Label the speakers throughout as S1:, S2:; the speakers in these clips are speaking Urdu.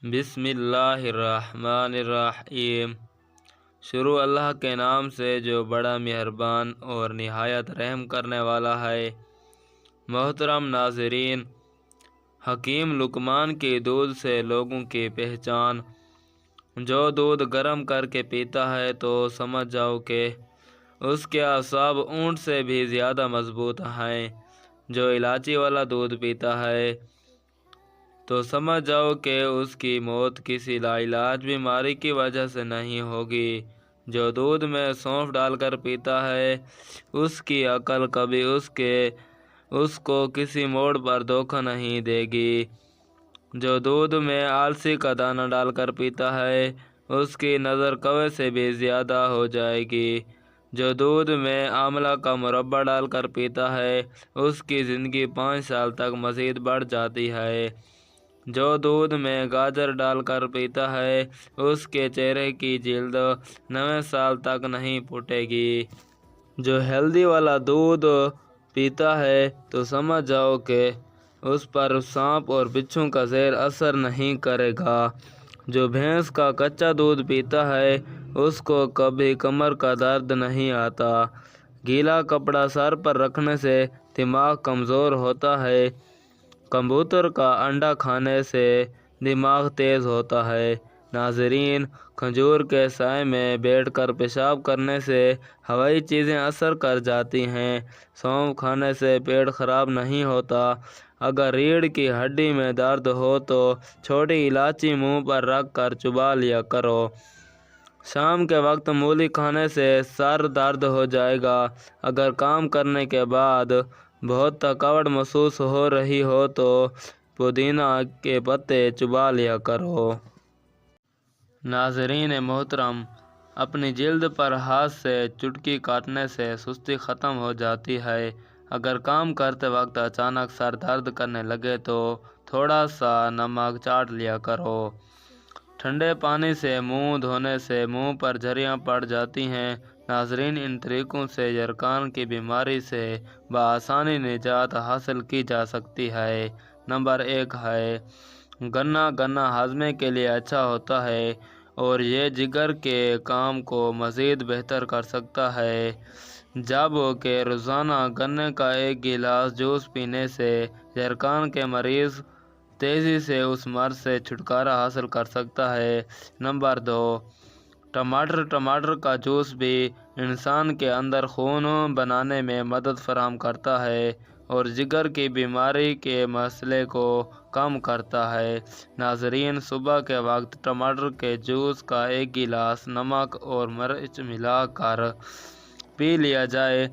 S1: بسم اللہ الرحمن الرحیم۔ شروع اللہ کے نام سے جو بڑا مہربان اور نہایت رحم کرنے والا ہے۔ محترم ناظرین، حکیم لقمان کی دودھ سے لوگوں کی پہچان۔ جو دودھ گرم کر کے پیتا ہے تو سمجھ جاؤ کہ اس کے اعصاب اونٹ سے بھی زیادہ مضبوط ہیں۔ جو الائچی والا دودھ پیتا ہے تو سمجھ جاؤ کہ اس کی موت کسی لاعلاج بیماری کی وجہ سے نہیں ہوگی۔ جو دودھ میں سونف ڈال کر پیتا ہے اس کی عقل کبھی اس کو کسی موڑ پر دھوکہ نہیں دے گی۔ جو دودھ میں السی کا دانہ ڈال کر پیتا ہے اس کی نظر کوے سے بھی زیادہ ہو جائے گی۔ جو دودھ میں آملہ کا مربع ڈال کر پیتا ہے اس کی زندگی 5 سال تک مزید بڑھ جاتی ہے۔ جو دودھ میں گاجر ڈال کر پیتا ہے اس کے چہرے کی جلد 9 سال تک نہیں پھٹے گی۔ جو ہلدی والا دودھ پیتا ہے تو سمجھ جاؤ کہ اس پر سانپ اور بچھو کا زہر اثر نہیں کرے گا۔ جو بھینس کا کچا دودھ پیتا ہے اس کو کبھی کمر کا درد نہیں آتا۔ گیلا کپڑا سر پر رکھنے سے دماغ کمزور ہوتا ہے۔ کبوتر کا انڈا کھانے سے دماغ تیز ہوتا ہے۔ ناظرین، کھجور کے سائے میں بیٹھ کر پیشاب کرنے سے ہوائی چیزیں اثر کر جاتی ہیں۔ سونف کھانے سے پیٹ خراب نہیں ہوتا۔ اگر ریڑھ کی ہڈی میں درد ہو تو چھوٹی الائچی منہ پر رکھ کر چبا لیا کرو۔ شام کے وقت مولی کھانے سے سر درد ہو جائے گا۔ اگر کام کرنے کے بعد بہت تھکاوٹ محسوس ہو رہی ہو تو پودینہ کے پتے چبا لیا کرو۔ ناظرین محترم، اپنی جلد پر ہاتھ سے چٹکی کاٹنے سے سستی ختم ہو جاتی ہے۔ اگر کام کرتے وقت اچانک سر درد کرنے لگے تو تھوڑا سا نمک چاٹ لیا کرو۔ ٹھنڈے پانی سے منہ دھونے سے منہ پر جھریاں پڑ جاتی ہیں۔ ناظرین، ان طریقوں سے یرقان کی بیماری سے بآسانی نجات حاصل کی جا سکتی ہے۔ نمبر 1 ہے گنا۔ گنا ہاضمے کے لیے اچھا ہوتا ہے اور یہ جگر کے کام کو مزید بہتر کر سکتا ہے، جب کہ روزانہ گنے کا 1 گلاس جوس پینے سے یرقان کے مریض تیزی سے اس مرض سے چھٹکارا حاصل کر سکتا ہے۔ نمبر 2 ٹماٹر۔ ٹماٹر کا جوس بھی انسان کے اندر خون بنانے میں مدد فراہم کرتا ہے اور جگر کی بیماری کے مسئلے کو کم کرتا ہے۔ ناظرین، صبح کے وقت ٹماٹر کے جوس کا 1 گلاس نمک اور مرچ ملا کر پی لیا جائے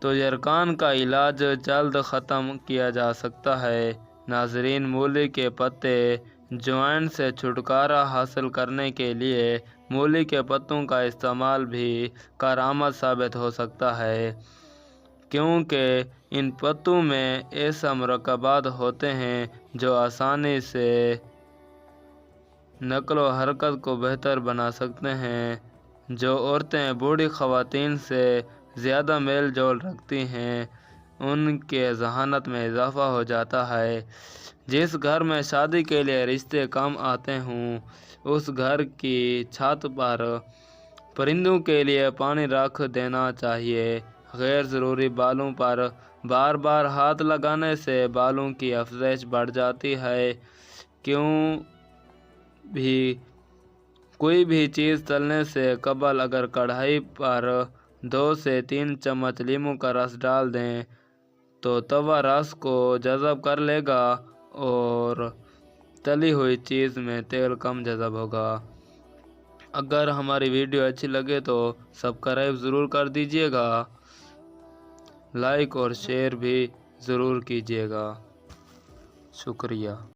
S1: تو یرقان کا علاج جلد ختم کیا جا سکتا ہے۔ ناظرین، مولی کے پتے۔ جوائنٹ سے چھٹکارا حاصل کرنے کے لیے مولی کے پتوں کا استعمال بھی کارآمد ثابت ہو سکتا ہے، کیونکہ ان پتوں میں ایسے مرکبات ہوتے ہیں جو آسانی سے نقل و حرکت کو بہتر بنا سکتے ہیں۔ جو عورتیں بوڑھی خواتین سے زیادہ میل جول رکھتی ہیں ان کے ذہانت میں اضافہ ہو جاتا ہے۔ جس گھر میں شادی کے لیے رشتے کم آتے ہوں اس گھر کی چھت پر پرندوں کے لیے پانی رکھ دینا چاہیے۔ غیر ضروری بالوں پر بار بار ہاتھ لگانے سے بالوں کی افزائش بڑھ جاتی ہے۔ کوئی بھی چیز تلنے سے قبل اگر کڑھائی پر 2 سے 3 چمچ لیموں کا رس ڈال دیں تو توا رس کو جذب کر لے گا اور تلی ہوئی چیز میں تیل کم جذب ہوگا۔ اگر ہماری ویڈیو اچھی لگے تو سبسکرائب ضرور کر دیجیے گا، لائک اور شیئر بھی ضرور کیجیے گا۔ شکریہ۔